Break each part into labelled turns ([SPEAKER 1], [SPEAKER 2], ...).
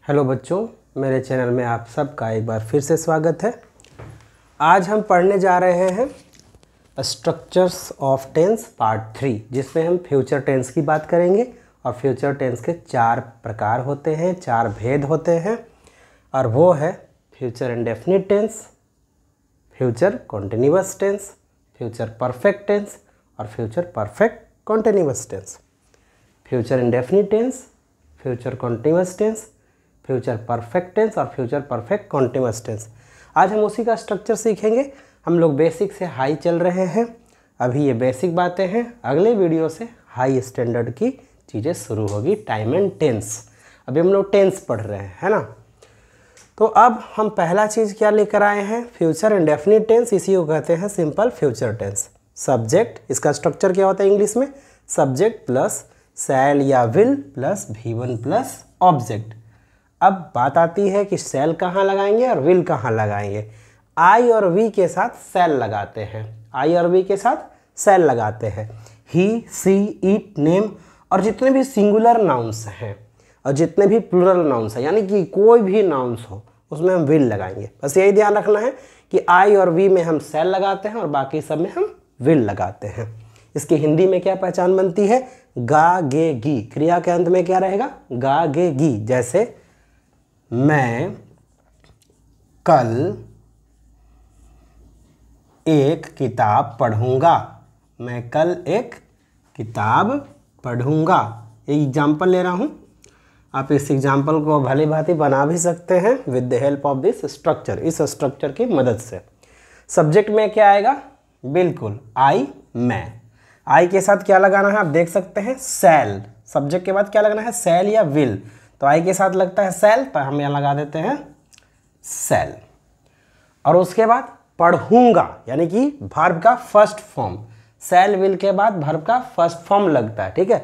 [SPEAKER 1] Hello बच्चों, मेरे channel में आप सबका एक बार फिर से स्वागत है। आज हम पढ़ने जा रहे हैं स्ट्रक्चर्स ऑफ टेंस पार्ट 3, जिसमें हम फ्यूचर टेंस की बात करेंगे। और फ्यूचर टेंस के 4 प्रकार होते हैं, 4 भेद होते हैं, और वो है future indefinite tense, future continuous tense, future perfect tense और future perfect continuous tense. Future indefinite tense, future continuous tense, future perfect tense और फ्यूचर परफेक्ट कॉन्टिन्यूअस टेंस। आज हम उसी का स्ट्रक्चर सीखेंगे। हम लोग बेसिक से हाई चल रहे हैं, अभी ये बेसिक बातें हैं। अगले वीडियो से हाई स्टैंडर्ड की चीज़ें शुरू होगी, टाइम एंड टेंस। अभी हम लोग टेंस पढ़ रहे हैं, है ना। तो अब हम पहला चीज़ क्या लेकर आए हैं, फ्यूचर इंडेफिनिट टेंस। इसी को कहते हैं सिंपल फ्यूचर टेंस। सब्जेक्ट, इसका स्ट्रक्चर क्या होता है इंग्लिश में, सब्जेक्ट प्लस शैल या will plus V1 plus object. अब बात आती है कि शैल कहाँ लगाएंगे और विल कहाँ लगाएंगे। आई और वी के साथ शैल लगाते हैं, आई और वी के साथ शैल लगाते हैं। ही, सी, इट, नेम और जितने भी सिंगुलर नाउन्स हैं और जितने भी प्लूरल नाउन्स हैं, यानी कि कोई भी नाउन्स हो, उसमें हम विल लगाएंगे। बस यही ध्यान रखना है कि आई और वी में हम शैल लगाते हैं और बाकी सब में हम विल लगाते हैं। इसकी हिंदी में क्या पहचान बनती है, गा गे गी। क्रिया के अंत में क्या रहेगा, गा गे गी। जैसे मैं कल एक किताब पढ़ूंगा, मैं कल एक किताब पढ़ूंगा। एक एग्जाम्पल ले रहा हूं, आप इस एग्जाम्पल को भली भांति बना भी सकते हैं with the help of this structure, इस स्ट्रक्चर की मदद से। सब्जेक्ट में क्या आएगा, बिल्कुल आई, मैं। आई के साथ क्या लगाना है आप देख सकते हैं, शैल। सब्जेक्ट के बाद क्या लगना है, शैल या विल। तो आई के साथ लगता है शैल, तो हम यहाँ लगा देते हैं शैल। और उसके बाद पढ़ूंगा, यानी कि वर्ब का फर्स्ट फॉर्म। शैल विल के बाद वर्ब का फर्स्ट फॉर्म लगता है, ठीक है।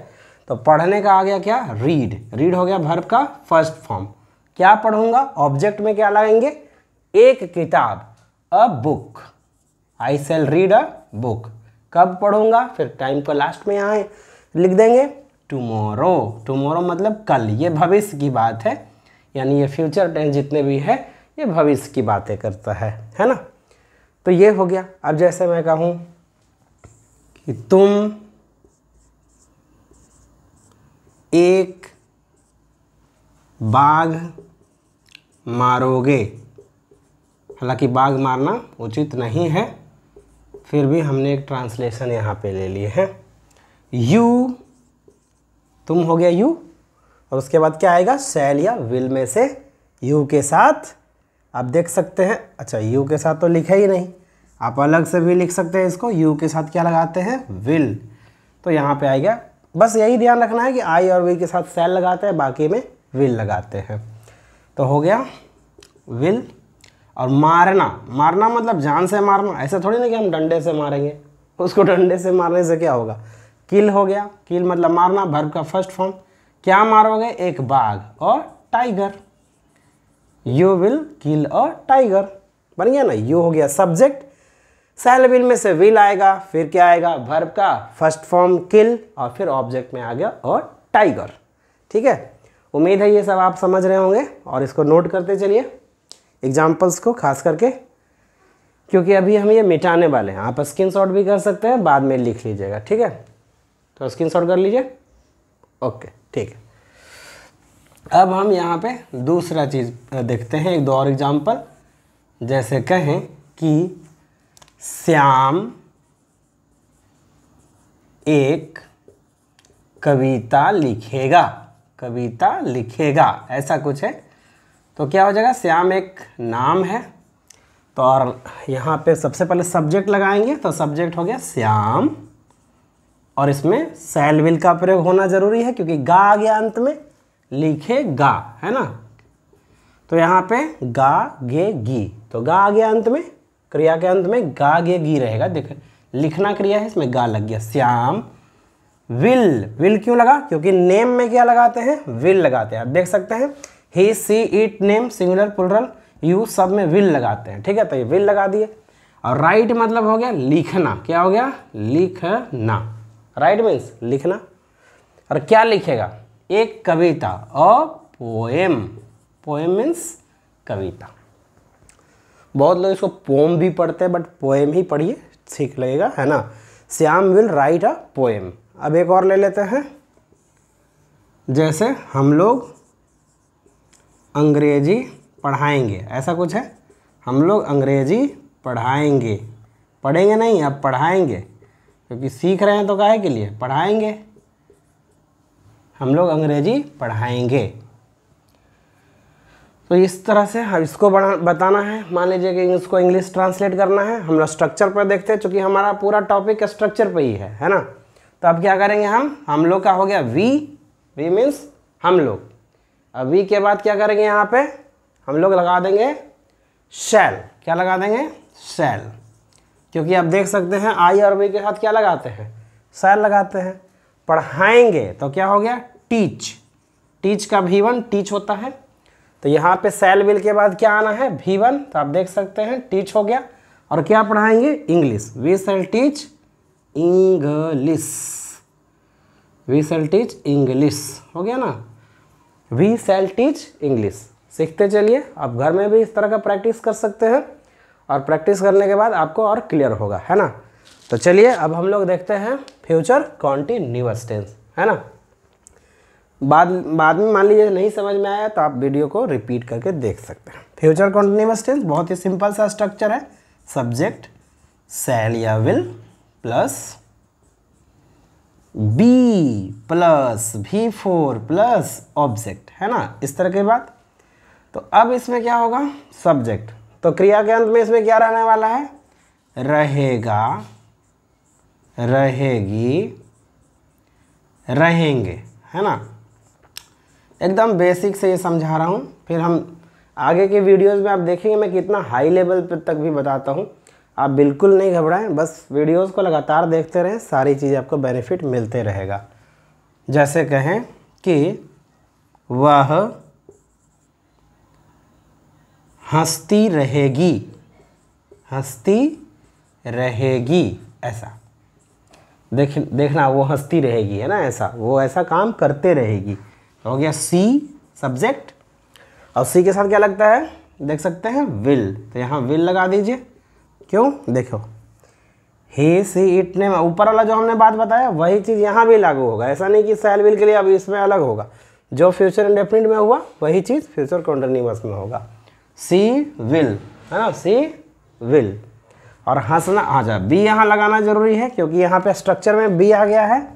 [SPEAKER 1] तो पढ़ने का आ गया क्या, रीड। रीड हो गया वर्ब का फर्स्ट फॉर्म। क्या पढ़ूंगा, ऑब्जेक्ट में क्या लगाएंगे, एक किताब, a book. I shall read a book. कब पढ़ूंगा, फिर टाइम को लास्ट में यहाँ लिख देंगे, टुमारो। टुमारो मतलब कल, ये भविष्य की बात है, यानी ये फ्यूचर टेंस जितने भी है ये भविष्य की बातें करता है ना। तो ये हो गया। अब जैसे मैं कहूँ कि तुम एक बाघ मारोगे, हालांकि बाघ मारना उचित नहीं है, फिर भी हमने एक ट्रांसलेशन यहाँ पे ले लिए है। यू, तुम हो गया यू, और उसके बाद क्या आएगा, शैल या विल में से यू के साथ। आप देख सकते हैं, अच्छा यू के साथ तो लिखा ही नहीं, आप अलग से भी लिख सकते हैं इसको। यू के साथ क्या लगाते हैं, विल। तो यहाँ पे आएगा, बस यही ध्यान रखना है कि आई और वी के साथ शैल लगाते हैं, बाकी में विल लगाते हैं। तो हो गया विल। और मारना, मारना मतलब जान से मारना, ऐसा थोड़ी ना कि हम डंडे से मारेंगे, उसको डंडे से मारने से क्या होगा। किल हो गया, किल मतलब मारना, वर्ब का फर्स्ट फॉर्म। क्या मारोगे, एक बाघ और tiger. You will kill a tiger, बन गया ना। यू हो गया सब्जेक्ट, शैल विल में से विल आएगा, फिर क्या आएगा, वर्ब का फर्स्ट फॉर्म किल, और फिर ऑब्जेक्ट में आ गया और टाइगर। ठीक है, उम्मीद है ये सब आप समझ रहे होंगे, और इसको नोट करते चलिए एग्जाम्पल्स को खास करके, क्योंकि अभी हम ये मिटाने वाले हैं। आप स्क्रीनशॉट भी कर सकते हैं, बाद में लिख लीजिएगा, ठीक है। तो स्क्रीनशॉट कर लीजिए, ओके ठीक है। अब हम यहाँ पे दूसरा चीज़ देखते हैं, एक दो और एग्जाम्पल। जैसे कहें कि श्याम एक कविता लिखेगा, कविता लिखेगा, ऐसा कुछ है। तो क्या हो जाएगा, श्याम एक नाम है, तो और यहाँ पे सबसे पहले सब्जेक्ट लगाएंगे, तो सब्जेक्ट हो गया श्याम, और इसमें शैल विल का प्रयोग होना जरूरी है, क्योंकि गा आ गया अंत में, लिखेगा, है ना। तो यहाँ पे गा गे गी, तो गा आ गया अंत में, क्रिया के अंत में गा गे गी रहेगा। देखो लिखना क्रिया है, इसमें गा लग गया। श्याम विल, विल क्यों लगा, क्योंकि नेम में क्या लगाते हैं, विल लगाते हैं। आप देख सकते हैं he, she, it, name, singular, plural, you, सब में विल लगाते हैं, ठीक है। तो ये विल लगा दिए। और राइट मतलब हो गया लिखना, क्या हो गया, लिखना। राइट मीन्स लिखना। और क्या लिखेगा, एक कविता, अ पोएम, पोएम मीन्स कविता। बहुत लोग इसको पोम भी पढ़ते हैं, बट पोएम ही पढ़िए, ठीक लगेगा, है ना। Shyam will write a poem. अब एक और ले लेते हैं, जैसे हम लोग अंग्रेजी पढ़ाएंगे, ऐसा कुछ है। हम लोग अंग्रेजी पढ़ाएंगे, पढ़ेंगे नहीं, अब पढ़ाएंगे, क्योंकि सीख रहे हैं तो काहे के लिए, पढ़ाएंगे। हम लोग अंग्रेजी पढ़ाएंगे। तो इस तरह से इसको बताना है। मान लीजिए कि इसको इंग्लिश ट्रांसलेट करना है, हम लोग स्ट्रक्चर पर देखते हैं, चूँकि हमारा पूरा टॉपिक स्ट्रक्चर पे ही है ना। तो अब क्या करेंगे, हम लोग का हो गया वी, वी मीन्स हम लोग। अब वी के बाद क्या करेंगे, यहाँ पे हम लोग लगा देंगे शैल। क्या लगा देंगे, शैल, क्योंकि आप देख सकते हैं आई और वी के साथ क्या लगाते हैं, शैल लगाते हैं। पढ़ाएंगे तो क्या हो गया, टीच। टीच का V1 टीच होता है, तो यहाँ पे शैल विल के बाद क्या आना है, V1। तो आप देख सकते हैं टीच हो गया। और क्या पढ़ाएंगे, English. We shall teach English, we shall teach English हो गया ना। We shall teach English. सीखते चलिए, आप घर में भी इस तरह का प्रैक्टिस कर सकते हैं, और प्रैक्टिस करने के बाद आपको और क्लियर होगा, है ना। तो चलिए अब हम लोग देखते हैं फ्यूचर कॉन्टिन्यूअस टेंस, है ना। बाद में मान लीजिए नहीं समझ में आया तो आप वीडियो को रिपीट करके देख सकते हैं। फ्यूचर कॉन्टिन्यूअस टेंस बहुत ही सिंपल सा स्ट्रक्चर है। सब्जेक्ट शैल या will plus be plus V4 plus object, है ना, इस तरह की बात। तो अब इसमें क्या होगा, सब्जेक्ट, तो क्रिया के अंत में इसमें क्या रहने वाला है, रहेगा, रहेगी, रहेंगे, है ना। एकदम बेसिक से ये समझा रहा हूँ, फिर हम आगे के वीडियोस में आप देखेंगे मैं कितना हाई लेवल पर तक भी बताता हूँ। आप बिल्कुल नहीं घबराएं, बस वीडियोस को लगातार देखते रहें, सारी चीज़ आपको बेनिफिट मिलते रहेगा। जैसे कहें कि वह हंसती रहेगी, हंसती रहेगी, ऐसा देखना, वो हंसती रहेगी, है ना, ऐसा, वो ऐसा काम करते रहेगी। हो गया सी सब्जेक्ट, और सी के साथ क्या लगता है, देख सकते हैं विल, तो यहाँ विल लगा दीजिए। क्यों, देखो ही सी इट ने, ऊपर वाला जो हमने बात बताया वही चीज़ यहाँ भी लागू होगा। ऐसा नहीं कि शैल विल के लिए अब इसमें अलग होगा, जो फ्यूचर इंडेफिनिट में हुआ वही चीज़ फ्यूचर कॉन्टिन्यूअस में होगा। सी विल, है ना, सी विल। और हंसना आ जा, बी यहाँ लगाना जरूरी है, क्योंकि यहाँ पे स्ट्रक्चर में बी आ गया है।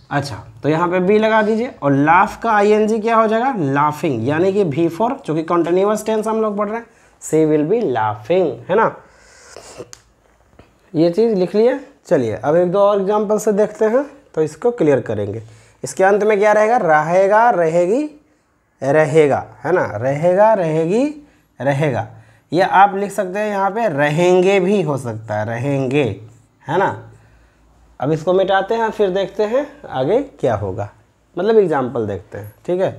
[SPEAKER 1] अच्छा, तो यहाँ पे बी लगा दीजिए। और लाफ का ING क्या हो जाएगा, लाफिंग, यानी कि V4, चूँकि कॉन्टिन्यूअस टेंस हम लोग पढ़ रहे हैं, सी विल बी लाफिंग, है ना। ये चीज़ लिख लिए। चलिए अब एक दो और एग्जाम्पल से देखते हैं, तो इसको क्लियर करेंगे। इसके अंत में क्या रहेगा, रहेगा, रहेगी, रहेगा, है ना, रहेगा, रहेगी, रहेगा। या आप लिख सकते हैं यहाँ पे रहेंगे भी हो सकता है, रहेंगे, है ना। अब इसको मिटाते हैं, फिर देखते हैं आगे क्या होगा, मतलब एग्जाम्पल देखते हैं, ठीक है।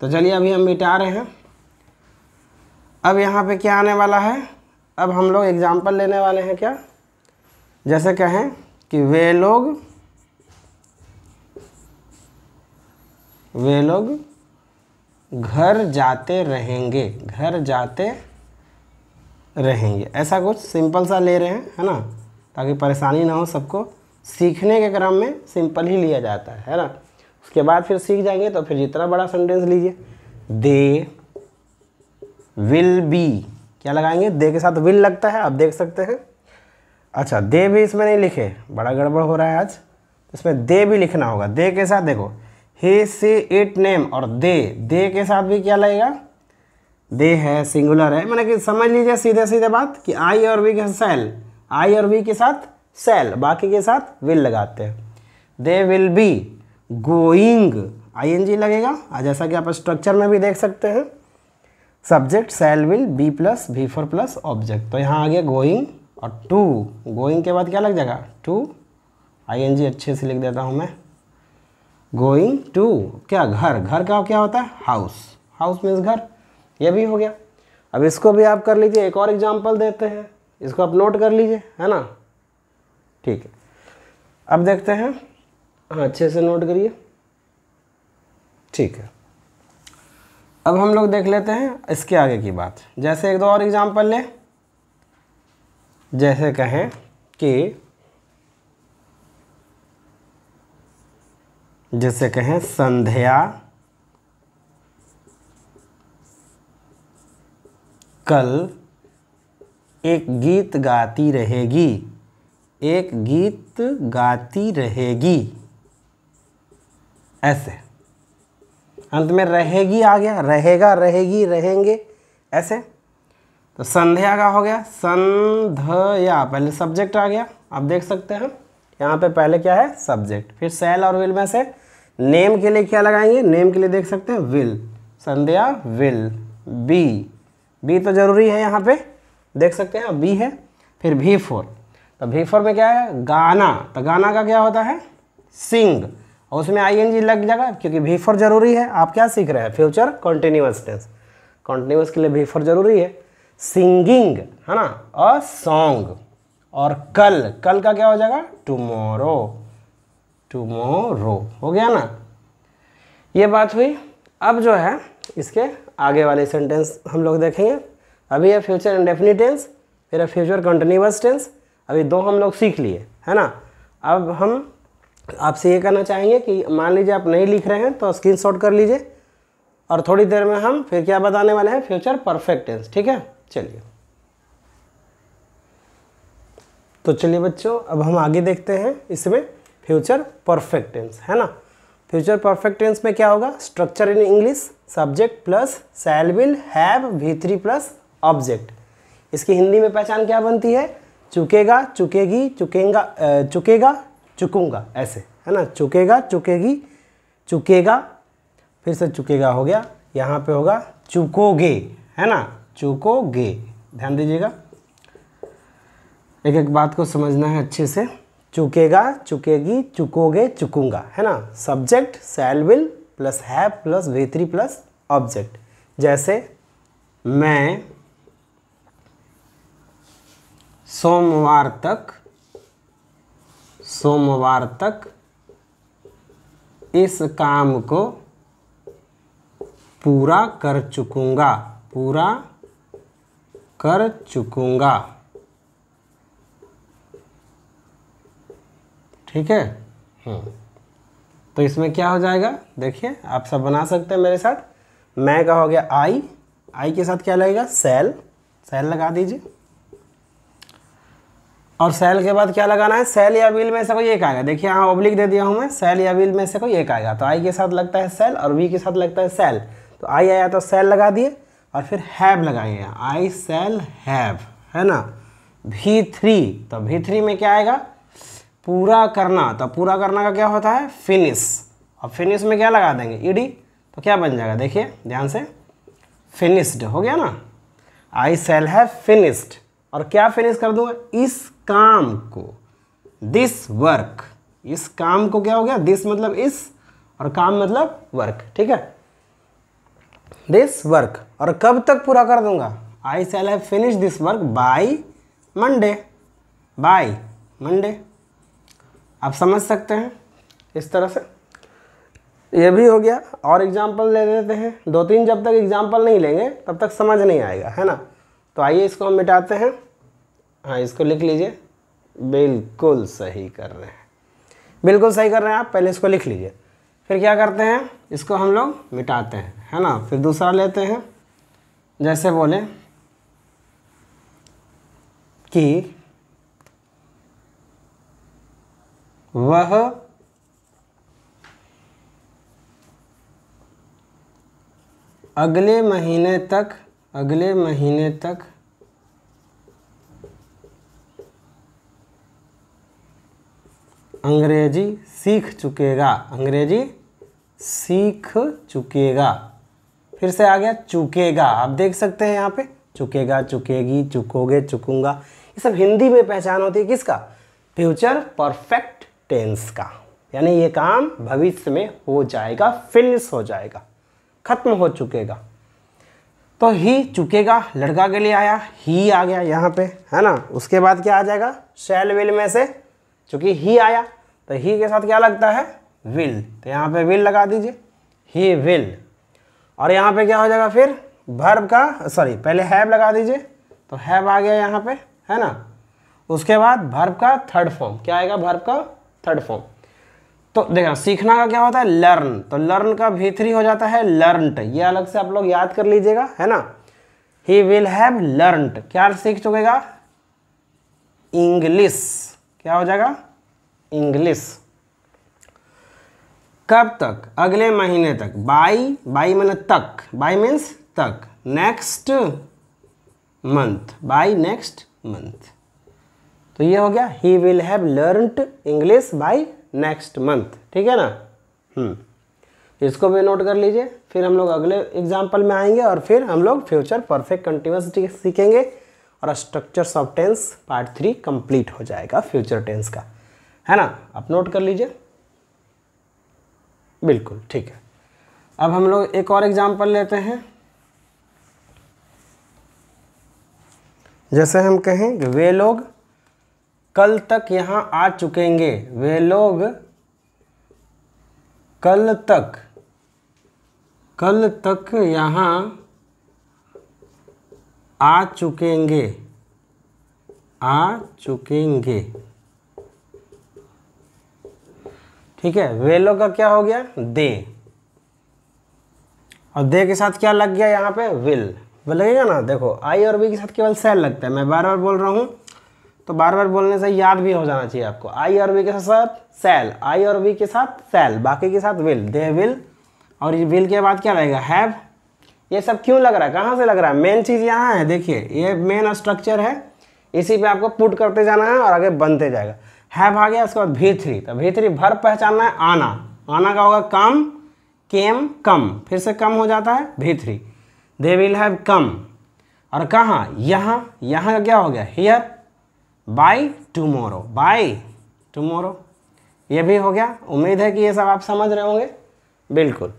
[SPEAKER 1] तो चलिए अभी हम मिटा रहे हैं। अब यहाँ पे क्या आने वाला है, अब हम लोग एग्जाम्पल लेने वाले हैं। क्या, जैसे कहें कि वे लोग घर जाते रहेंगे, घर जाते रहेंगे, ऐसा कुछ सिंपल सा ले रहे हैं, है ना, ताकि परेशानी ना हो सबको। सीखने के क्रम में सिंपल ही लिया जाता है ना। उसके बाद फिर सीख जाएंगे तो फिर जितना बड़ा सेंटेंस लीजिए। दे विल बी, क्या लगाएंगे, दे के साथ विल लगता है, आप देख सकते हैं। अच्छा, दे भी इसमें नहीं लिखे, बड़ा गड़बड़ हो रहा है आज, इसमें दे भी लिखना होगा। दे के साथ देखो ही सी इट नेम, और दे के साथ भी क्या लगेगा, दे है, सिंगुलर है, मैंने कि समझ लीजिए सीधे सीधे बात कि आई और वी के साथ सेल, आई और वी के साथ सेल, बाकी के साथ विल लगाते हैं। They will be going, ING लगेगा, जैसा कि आप स्ट्रक्चर में भी देख सकते हैं। Subject shell will be plus V4 plus object, तो यहाँ आ गया गोइंग। और टू, गोइंग के बाद क्या लग जाएगा, टू, ING अच्छे से लिख देता हूँ मैं, गोइंग टू क्या, घर, घर का क्या होता है, हाउस, हाउस मीन्स घर, ये भी हो गया। अब इसको भी आप कर लीजिए, एक और एग्जांपल देते हैं, इसको आप नोट कर लीजिए, है ना, ठीक है। अब देखते हैं, हाँ अच्छे से नोट करिए, ठीक है। अब हम लोग देख लेते हैं इसके आगे की बात। जैसे एक दो और एग्जाम्पल ले, जैसे कहें कि संध्या कल एक गीत गाती रहेगी, एक गीत गाती रहेगी, ऐसे। अंत में रहेगी आ गया, रहेगा, रहेगी, रहेंगे, ऐसे। तो संध्या का हो गया संध्या, पहले सब्जेक्ट आ गया, आप देख सकते हैं यहाँ पे पहले क्या है, सब्जेक्ट। फिर शैल और विल में से नेम के लिए क्या लगाएंगे, नेम के लिए देख सकते हैं विल, संध्या विल। बी तो जरूरी है यहाँ पे, देख सकते हैं बी है। फिर V4, तो V4 में क्या है, गाना, तो गाना का क्या होता है, सिंग, और उसमें ING लग जाएगा क्योंकि V4 जरूरी है। आप क्या सीख रहे हैं, फ्यूचर कॉन्टिन्यूअस टेंस, कॉन्टिन्यूअस के लिए V4 जरूरी है। सिंगिंग है ना, अ सॉन्ग। और कल, कल का क्या हो जाएगा, टुमारो, टुमारो हो गया ना, ये बात हुई। अब जो है इसके आगे वाले सेंटेंस हम लोग देखेंगे। अभी है फ्यूचर इंडेफिनिट टेंस, फिर है फ्यूचर कंटिन्यूअस टेंस। अभी दो हम लोग सीख लिए है ना। अब हम आपसे ये कहना चाहेंगे कि मान लीजिए आप नहीं लिख रहे हैं तो स्क्रीनशॉट कर लीजिए, और थोड़ी देर में हम फिर क्या बताने वाले हैं, फ्यूचर परफेक्ट टेंस। ठीक है, चलिए। तो चलिए बच्चों, अब हम आगे देखते हैं इसमें फ्यूचर परफेक्ट टेंस है ना। फ्यूचर परफेक्ट टेंस में क्या होगा, structure in English, subject plus shell will have V3 plus object. इसकी हिंदी में पहचान क्या बनती है, चुकेगा, चुकेगी, चुकेगा, चुकेगा, चुकूंगा, ऐसे है ना। चुकेगा, चुकेगी, चुकेगा, फिर से चुकेगा हो गया, यहाँ पे होगा चुकोगे है ना, चुकोगे। ध्यान दीजिएगा, एक एक बात को समझना है अच्छे से। चुकेगा, चुकेगी, चुकोगे, चुकूंगा है ना। Subject shell will plus have plus V3 plus object. जैसे मैं सोमवार तक इस काम को पूरा कर चुकूंगा, पूरा कर चुकूंगा। ठीक है। तो इसमें क्या हो जाएगा, देखिए आप सब बना सकते हैं मेरे साथ। मैं का हो गया आई के साथ क्या लगेगा, शैल, शैल लगा दीजिए। और शैल के बाद क्या लगाना है, शैल या विल में से कोई एक आएगा। देखिए यहाँ ऑब्लिक दे दिया हूँ मैं, शैल या विल में से कोई एक आएगा। तो आई के साथ लगता है शैल और वी के साथ लगता है शैल। तो आई आया तो शैल लगा दिए, और फिर हैव लगाएंगे, आई शैल हैव है ना। V3, तो V3 में क्या आएगा, पूरा करना। तो पूरा करना का क्या होता है, फिनिश। और फिनिश में क्या लगा देंगे, ईडी। तो क्या बन जाएगा, देखिए ध्यान से, फिनिश्ड हो गया ना। आई शैल हैव फिनिश्ड, और क्या फिनिश कर दूंगा, इस काम को, दिस वर्क। इस काम को क्या हो गया, दिस मतलब इस, और काम मतलब वर्क। ठीक है, दिस वर्क। और कब तक पूरा कर दूंगा, I shall have finish this work by Monday, by Monday. आप समझ सकते हैं इस तरह से। ये भी हो गया। और एग्जाम्पल ले लेते हैं दो तीन, जब तक एग्जाम्पल नहीं लेंगे तब तक समझ नहीं आएगा है ना। तो आइए इसको हम मिटाते हैं। हाँ, इसको लिख लीजिए, बिल्कुल सही कर रहे हैं, बिल्कुल सही कर रहे हैं आप। पहले इसको लिख लीजिए, फिर क्या करते हैं, इसको हम लोग मिटाते हैं है ना। फिर दूसरा लेते हैं, जैसे बोले कि वह अगले महीने तक अंग्रेजी सीख चुकेगा, अंग्रेजी सीख चुकेगा। फिर से आ गया चुकेगा, आप देख सकते हैं यहाँ पे, चुकेगा, चुकेगी, चुकोगे, चुकूंगा। ये सब हिंदी में पहचान होती है किसका, फ्यूचर परफेक्ट टेंस का। यानी ये काम भविष्य में हो जाएगा, फिनिश हो जाएगा, खत्म हो चुकेगा। तो ही चुकेगा लड़का के लिए आया, ही आ गया यहाँ पे है ना। उसके बाद क्या आ जाएगा, शैल विल में से, चूंकि ही आया तो ही के साथ क्या लगता है, विल। तो यहाँ पे विल लगा दीजिए, ही विल। और यहाँ पे क्या हो जाएगा फिर वर्ब का, सॉरी पहले हैव लगा दीजिए, तो हैव आ गया यहाँ पे, है ना। उसके बाद वर्ब का थर्ड फॉर्म क्या आएगा, वर्ब का थर्ड फॉर्म। तो देखना सीखना का क्या होता है, लर्न, तो लर्न का V3 हो जाता है लर्नड, ये अलग से आप लोग याद कर लीजिएगा, है ना। ही विल हैव लर्नड, क्या सीख चुकेगा, इंग्लिश, क्या हो जाएगा, इंग्लिश। कब तक, अगले महीने तक, बाई, बाई मैंने तक, बाई मीन्स तक, next month, by next month. तो ये हो गया, he will have learned English by next month, ठीक है ना। इसको भी नोट कर लीजिए। फिर हम लोग अगले एग्जाम्पल में आएंगे और फिर हम लोग फ्यूचर परफेक्ट कंटिन्यूअस सीखेंगे और structures of tense part 3 complete हो जाएगा फ्यूचर टेंस का, है ना। आप नोट कर लीजिए, बिल्कुल ठीक है। अब हम लोग एक और एग्जाम्पल लेते हैं। जैसे हम कहें कि वे लोग कल तक यहाँ आ चुकेंगे, वे लोग कल तक यहाँ आ चुकेंगे, आ चुकेंगे, ठीक है। वे लोग का क्या हो गया, दे, और दे के साथ क्या लग गया यहाँ पे, विल लगेगा ना। देखो आई और वी के साथ केवल सेल लगता है, मैं बार बार बोल रहा हूँ तो बार बार बोलने से याद भी हो जाना चाहिए आपको। आई और वी के साथ सेल, आई और वी के साथ सेल, बाकी के साथ विल, दे विल, और विल के बाद क्या रहेगा, हैव। ये सब क्यों लग रहा है, कहाँ से लग रहा है, मेन चीज़ यहाँ है, देखिए ये मेन स्ट्रक्चर है, इसी पे आपको पुट करते जाना है और आगे बनते जाएगा। हैव आ गया, उसके बाद V3, तो V3 वर्ब पहचानना है, आना, आना का होगा कम, केम, कम, फिर से कम हो जाता है V3, they will have come, और कहाँ, यहाँ, यहाँ का क्या हो गया, here, by tomorrow, by tomorrow, ये भी हो गया। उम्मीद है कि ये सब आप समझ रहे होंगे, बिल्कुल।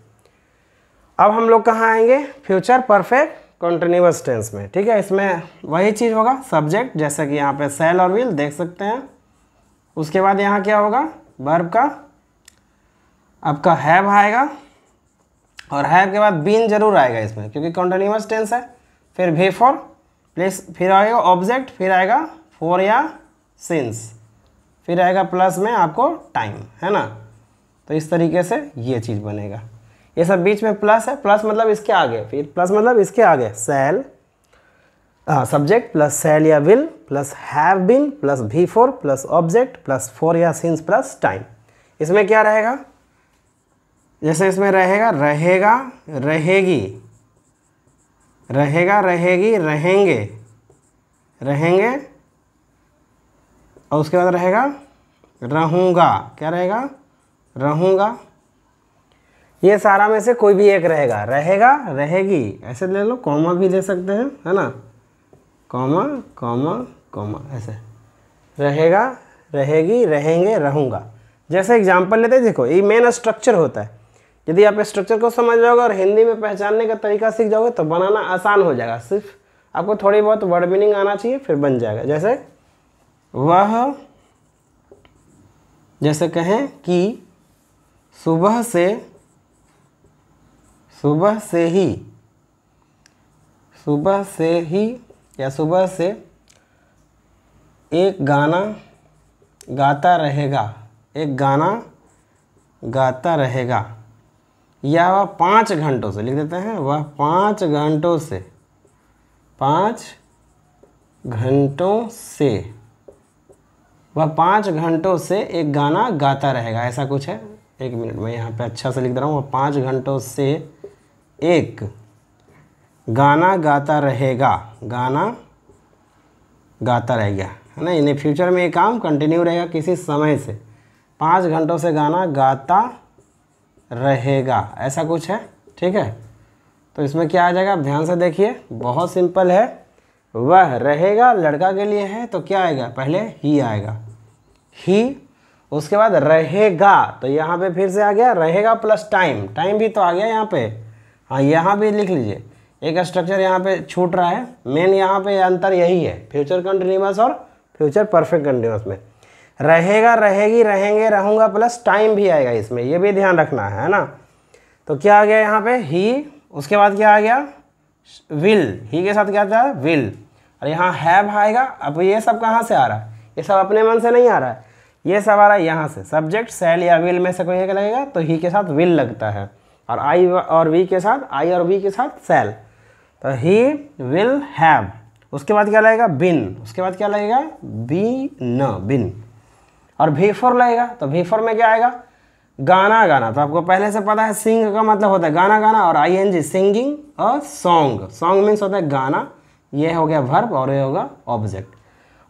[SPEAKER 1] अब हम लोग कहाँ आएंगे, फ्यूचर परफेक्ट कंटिन्यूअस टेंस में, ठीक है। इसमें वही चीज़ होगा, सब्जेक्ट, जैसे कि यहाँ पे सेल और विल देख सकते हैं। उसके बाद यहाँ क्या होगा, वर्ब का आपका हैव आएगा, और हैव के बाद बीन जरूर आएगा इसमें क्योंकि कंटिन्यूअस टेंस है। फिर भी फॉर प्लस, फिर आएगा ऑब्जेक्ट, फिर आएगा फॉर या सिंस, फिर आएगा प्लस में आपको टाइम, है ना। तो इस तरीके से ये चीज़ बनेगा। ये सब बीच में प्लस है, प्लस मतलब इसके आगे, फिर प्लस मतलब इसके आगे सेल, सब्जेक्ट प्लस सेल या will plus have been plus भी four plus object plus for या सिंस प्लस टाइम। इसमें क्या रहेगा, जैसे इसमें रहेगा, रहेगा, रहेगी, रहेगा, रहेगी, रहेंगे, रहेंगे, और उसके बाद रहेगा रहूँगा, क्या रहेगा, रहूँगा। ये सारा में से कोई भी एक रहेगा, रहेगा, रहेगी, ऐसे ले लो, कॉमा भी ले सकते हैं, है ना, कॉमा, कॉमा, कॉमा, ऐसे रहेगा, रहेगी, रहेंगे, रहूँगा। जैसे एग्जाम्पल लेते हैं, देखो ये मेन स्ट्रक्चर होता है। यदि आप स्ट्रक्चर को समझ जाओगे और हिंदी में पहचानने का तरीका सीख जाओगे तो बनाना आसान हो जाएगा। सिर्फ आपको थोड़ी बहुत वर्ड मीनिंग आना चाहिए, फिर बन जाएगा। जैसे वह, जैसे कहें कि सुबह से, सुबह से ही, सुबह से ही या सुबह से एक गाना गाता रहेगा, एक गाना गाता रहेगा, या वह 5 घंटों से, लिख देते हैं, वह 5 घंटों से, 5 घंटों से, वह 5 घंटों से एक गाना गाता रहेगा, ऐसा कुछ है। एक मिनट में यहाँ पे अच्छा से लिख दे रहा हूँ, वह 5 घंटों से एक गाना गाता रहेगा, गाना गाता रहेगा, है ना। इन्हें फ्यूचर में ये काम कंटिन्यू रहेगा किसी समय से, 5 घंटों से गाना गाता रहेगा, ऐसा कुछ है, ठीक है। तो इसमें क्या आ जाएगा, आप ध्यान से देखिए, बहुत सिंपल है। वह रहेगा लड़का के लिए है, तो क्या आएगा, पहले ही आएगा, ही, उसके बाद रहेगा, तो यहाँ पे फिर से आ गया रहेगा प्लस टाइम, टाइम भी तो आ गया यहाँ पे। हाँ, यहाँ भी लिख लीजिए, एक स्ट्रक्चर यहाँ पे छूट रहा है, मेन यहाँ पे अंतर यही है फ्यूचर कंटिन्यूअस और फ्यूचर परफेक्ट कंटिन्यूअस में। रहेगा, रहेगी, रहेंगे, रहूँगा प्लस टाइम भी आएगा इसमें, ये भी ध्यान रखना है ना। तो क्या आ गया यहाँ पे, ही उसके बाद क्या आ गया, विल, ही के साथ क्या था, विल, और यहाँ हैव आएगा। अब ये सब कहाँ से आ रहा है, ये सब अपने मन से नहीं आ रहा है, ये सब आ रहा है यहाँ से, सब्जेक्ट शैल या विल में से कोई एक लगेगा तो ही के साथ विल लगता है, और आई और वी के साथ, आई और वी के साथ शैल, तो ही विल हैव। उसके बाद क्या लगेगा, बिन, उसके बाद क्या लगेगा, बी न, बिन, और भी फोर लगेगा, तो भी फोर में क्या आएगा, गाना गाना, तो आपको पहले से पता है सिंग का मतलब होता है गाना गाना, और आई एन जी सिंगिंग और सॉन्ग, सॉन्ग मीन्स होता है गाना, ये हो गया वर्ब और ये होगा ऑब्जेक्ट।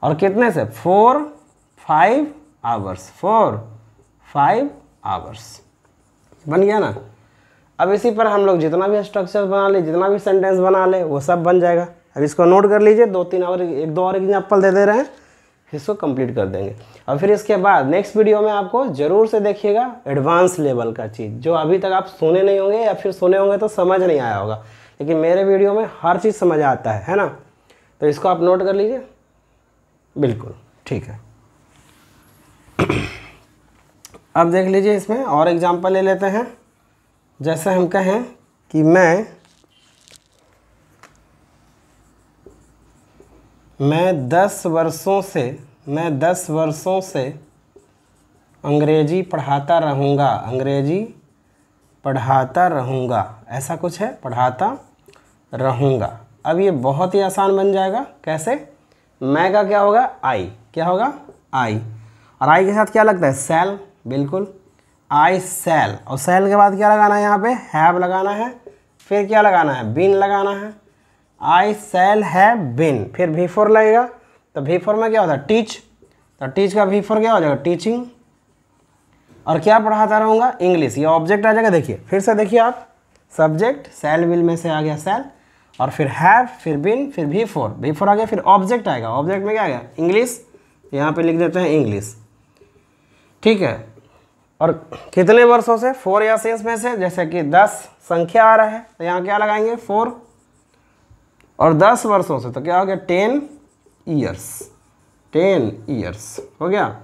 [SPEAKER 1] और कितने से, 4-5 आवर्स, 4-5 आवर्स, बन गया ना। अब इसी पर हम लोग जितना भी स्ट्रक्चर बना ले, जितना भी सेंटेंस बना ले, वो सब बन जाएगा। अब इसको नोट कर लीजिए, 2-3 और एक दो और एग्जाम्पल दे रहे हैं, फिर इसको कंप्लीट कर देंगे। और फिर इसके बाद नेक्स्ट वीडियो में आपको ज़रूर से देखिएगा एडवांस लेवल का चीज़, जो अभी तक आप सुने नहीं होंगे या फिर सुने होंगे तो समझ नहीं आया होगा, लेकिन मेरे वीडियो में हर चीज़ समझ आता है ना। तो इसको आप नोट कर लीजिए, बिल्कुल ठीक है। अब देख लीजिए, इसमें और एग्जाम्पल ले लेते हैं। जैसे हम कहें कि मैं 10 वर्षों से अंग्रेजी पढ़ाता रहूँगा, अंग्रेजी पढ़ाता रहूँगा, ऐसा कुछ है, पढ़ाता रहूँगा। अब ये बहुत ही आसान बन जाएगा, कैसे, मैं का क्या होगा, आई, क्या होगा, आई, और आई के साथ क्या लगता है, शैल, बिल्कुल, आई शैल, और शैल के बाद क्या लगाना है, यहाँ पे हैव लगाना है, फिर क्या लगाना है, बिन लगाना है, आई शैल हैव बिन, फिर भी फोर लगेगा, तो भी फोर में क्या होता है, टीच, तो टीच का भी फोर क्या हो जाएगा, टीचिंग, और क्या पढ़ाता रहूँगा, इंग्लिश, ये ऑब्जेक्ट आ जाएगा। देखिए फिर से देखिए आप, सब्जेक्ट शैल विल में से आ गया शैल, और फिर हैव, फिर बिन, फिर भी फोर आ गया, फिर ऑब्जेक्ट आएगा, ऑब्जेक्ट में क्या आ गया, इंग्लिश, यहाँ पे लिख देते हैं इंग्लिश, ठीक है। और कितने वर्षों से, 4 या 6 में से, जैसे कि 10 संख्या आ रहा है तो यहाँ क्या लगाएंगे, 4, और 10 वर्षों से तो क्या हो गया, 10 ईयर्स, 10 ईयर्स हो गया।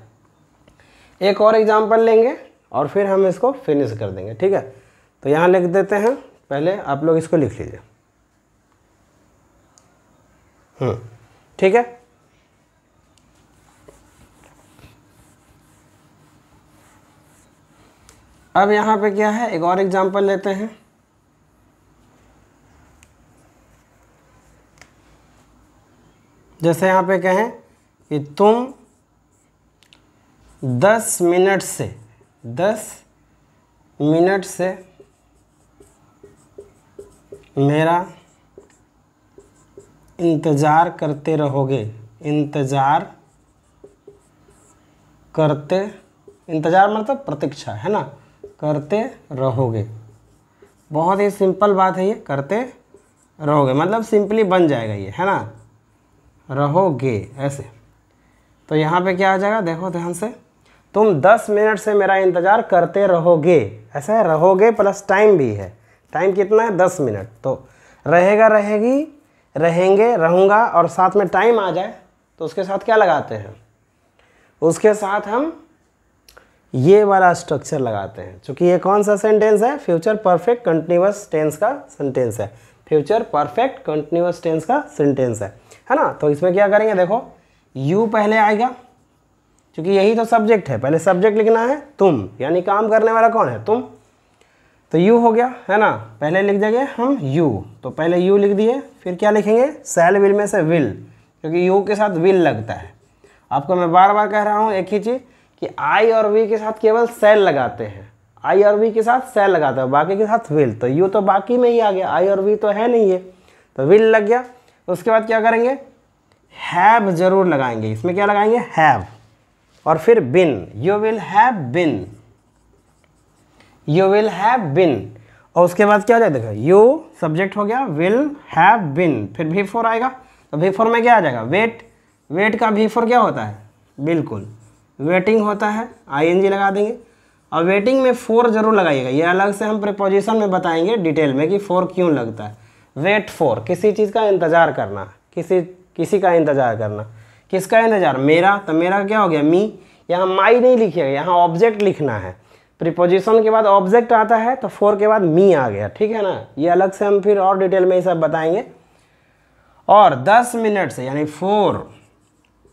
[SPEAKER 1] एक और एग्जाम्पल लेंगे और फिर हम इसको फिनिश कर देंगे, ठीक है। तो यहाँ लिख देते हैं, पहले आप लोग इसको लिख लीजिए, ठीक है। अब यहाँ पे क्या है, एक और एग्जाम्पल लेते हैं। जैसे यहाँ पे कहें कि तुम 10 मिनट से मेरा इंतज़ार करते रहोगे, इंतज़ार मतलब प्रतीक्षा, है ना, करते रहोगे। बहुत ही सिंपल बात है ये, करते रहोगे मतलब सिंपली बन जाएगा ये, है ना, रहोगे ऐसे। तो यहाँ पे क्या आ जाएगा, देखो ध्यान से, तुम 10 मिनट से मेरा इंतज़ार करते रहोगे, ऐसा है, रहोगे प्लस टाइम भी है, टाइम कितना है, 10 मिनट, तो रहेगा, रहेगी, रहेंगे, रहूँगा, और साथ में टाइम आ जाए तो उसके साथ क्या लगाते हैं, उसके साथ हम ये वाला स्ट्रक्चर लगाते हैं। क्योंकि ये कौन सा सेंटेंस है, फ्यूचर परफेक्ट कंटिन्यूअस टेंस का सेंटेंस है, फ्यूचर परफेक्ट कंटिन्यूअस टेंस का सेंटेंस है ना। तो इसमें क्या करेंगे, देखो यू पहले आएगा, क्योंकि यही तो सब्जेक्ट है, पहले सब्जेक्ट लिखना है तुम, यानी काम करने वाला कौन है, तुम, तो यू हो गया, है ना, पहले लिख देंगे हम यू, तो पहले यू लिख दिए, फिर क्या लिखेंगे, शैल विल में से विल, क्योंकि यू के साथ विल लगता है। आपको मैं बार बार कह रहा हूँ एक ही चीज़ कि आई और वी के साथ केवल शैल लगाते हैं, आई और वी के साथ शैल लगाते हैं, बाकी के साथ विल, तो यू तो बाकी में ही आ गया, आई और वी तो है नहीं है, तो विल लग गया। उसके बाद क्या करेंगे, हैव जरूर लगाएंगे, इसमें क्या लगाएंगे, हैव, और फिर been, you will have been, you will have been, और उसके बाद क्या हो जाएगा, देखो यू सब्जेक्ट हो गया, विल हैव बिन, फिर भी फोर आएगा, तो भी फोर में क्या आ जाएगा, वेट, वेट का भी फोर क्या होता है, बिल्कुल वेटिंग होता है, आईएनजी लगा देंगे, और वेटिंग में फोर जरूर लगाइएगा, ये अलग से हम प्रीपोजिशन में बताएंगे डिटेल में कि फोर क्यों लगता है। वेट फॉर, किसी चीज़ का इंतज़ार करना, किसी का इंतज़ार करना, किसका इंतज़ार, मेरा, तो मेरा क्या हो गया, मी, यहाँ माई नहीं लिखिएगा, यहाँ ऑब्जेक्ट लिखना है, प्रीपोजिशन के बाद ऑब्जेक्ट आता है तो फॉर के बाद मी आ गया, ठीक है ना। ये अलग से हम फिर और डिटेल में ये सब बताएंगे। और 10 मिनट से यानी फॉर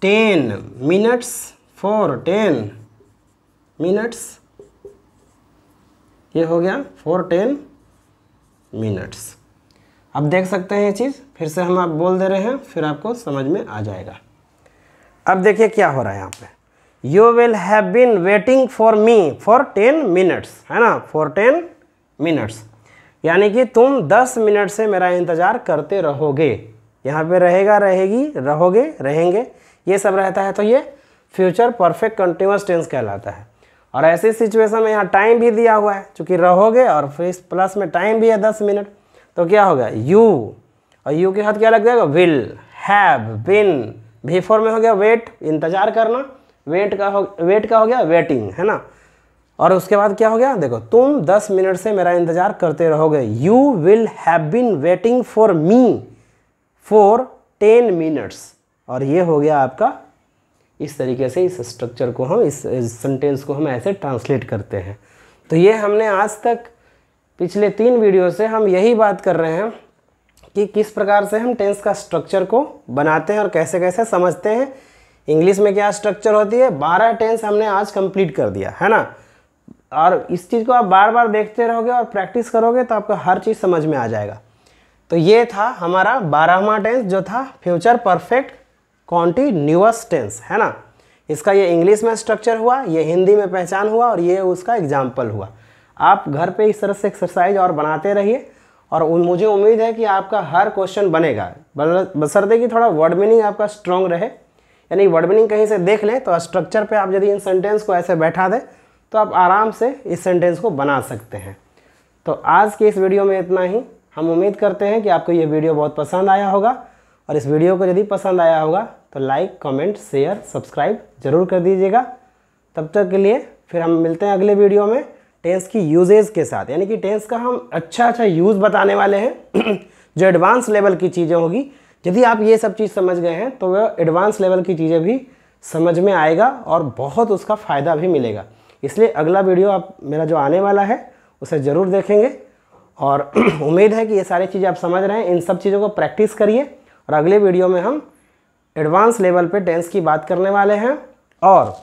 [SPEAKER 1] 10 मिनट्स, फॉर 10 मिनट्स, ये हो गया फॉर 10 मिनट्स। अब देख सकते हैं ये चीज़, फिर से हम आप बोल दे रहे हैं, फिर आपको समझ में आ जाएगा। अब देखिए क्या हो रहा है यहाँ पे, you will have been waiting for me for 10 minutes, है ना, फॉर 10 मिनट्स, यानी कि तुम 10 मिनट से मेरा इंतज़ार करते रहोगे। यहाँ पे रहेगा, रहेगी, रहोगे, रहेंगे, ये सब रहता है, तो ये फ्यूचर परफेक्ट कंटिन्यूअस टेंस कहलाता है। और ऐसी सिचुएशन में यहाँ टाइम भी दिया हुआ है, चूँकि रहोगे और फिर प्लस में टाइम भी है 10 मिनट, तो क्या होगा यू, और यू के साथ क्या लग जाएगा विल, हैव, बिन, बिफोर में हो गया वेट, इंतजार करना, वेट का हो गया वेटिंग, है ना। और उसके बाद क्या हो गया, देखो तुम 10 मिनट से मेरा इंतजार करते रहोगे, you will have been waiting for me for 10 minutes. और ये हो गया आपका, इस तरीके से इस स्ट्रक्चर को हम, इस सेंटेंस को हम ऐसे ट्रांसलेट करते हैं। तो ये हमने आज तक पिछले 3 वीडियो से हम यही बात कर रहे हैं कि किस प्रकार से हम टेंस का स्ट्रक्चर को बनाते हैं और कैसे कैसे समझते हैं। इंग्लिश में क्या स्ट्रक्चर होती है, 12 टेंस हमने आज कंप्लीट कर दिया, है ना। और इस चीज़ को आप बार बार देखते रहोगे और प्रैक्टिस करोगे तो आपको हर चीज़ समझ में आ जाएगा। तो ये था हमारा 12वां टेंस, जो था फ्यूचर परफेक्ट कॉन्टिन्यूअस टेंस, है ना। इसका ये इंग्लिश में स्ट्रक्चर हुआ, ये हिंदी में पहचान हुआ, और ये उसका एग्जाम्पल हुआ। आप घर पे इस तरह से एक्सरसाइज और बनाते रहिए, और मुझे उम्मीद है कि आपका हर क्वेश्चन बनेगा, बशर्ते कि थोड़ा वर्ड मीनिंग आपका स्ट्रॉन्ग रहे, यानी वर्ड मीनिंग कहीं से देख लें तो स्ट्रक्चर पे आप यदि इन सेंटेंस को ऐसे बैठा दें तो आप आराम से इस सेंटेंस को बना सकते हैं। तो आज के इस वीडियो में इतना ही। हम उम्मीद करते हैं कि आपको ये वीडियो बहुत पसंद आया होगा, और इस वीडियो को यदि पसंद आया होगा तो लाइक, कमेंट, शेयर, सब्सक्राइब ज़रूर कर दीजिएगा। तब तक के लिए फिर हम मिलते हैं अगले वीडियो में टेंस की यूजेज के साथ, यानी कि टेंस का हम अच्छा यूज़ बताने वाले हैं जो एडवांस लेवल की चीज़ें होगी। यदि आप ये सब चीज़ समझ गए हैं तो वह एडवांस लेवल की चीज़ें भी समझ में आएगा और बहुत उसका फ़ायदा भी मिलेगा। इसलिए अगला वीडियो आप मेरा जो आने वाला है उसे ज़रूर देखेंगे, और उम्मीद है कि ये सारी चीज़ें आप समझ रहे हैं। इन सब चीज़ों को प्रैक्टिस करिए, और अगले वीडियो में हम एडवांस लेवल पे टेंस की बात करने वाले हैं। और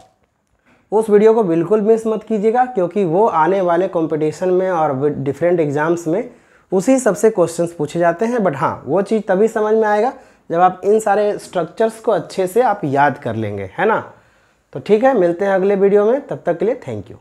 [SPEAKER 1] उस वीडियो को बिल्कुल मिस मत कीजिएगा, क्योंकि वो आने वाले कंपटीशन में और डिफरेंट एग्जाम्स में उसी सबसे क्वेश्चंस पूछे जाते हैं। बट हाँ, वो चीज़ तभी समझ में आएगा जब आप इन सारे स्ट्रक्चर्स को अच्छे से आप याद कर लेंगे, है ना। तो ठीक है, मिलते हैं अगले वीडियो में, तब तक के लिए थैंक यू।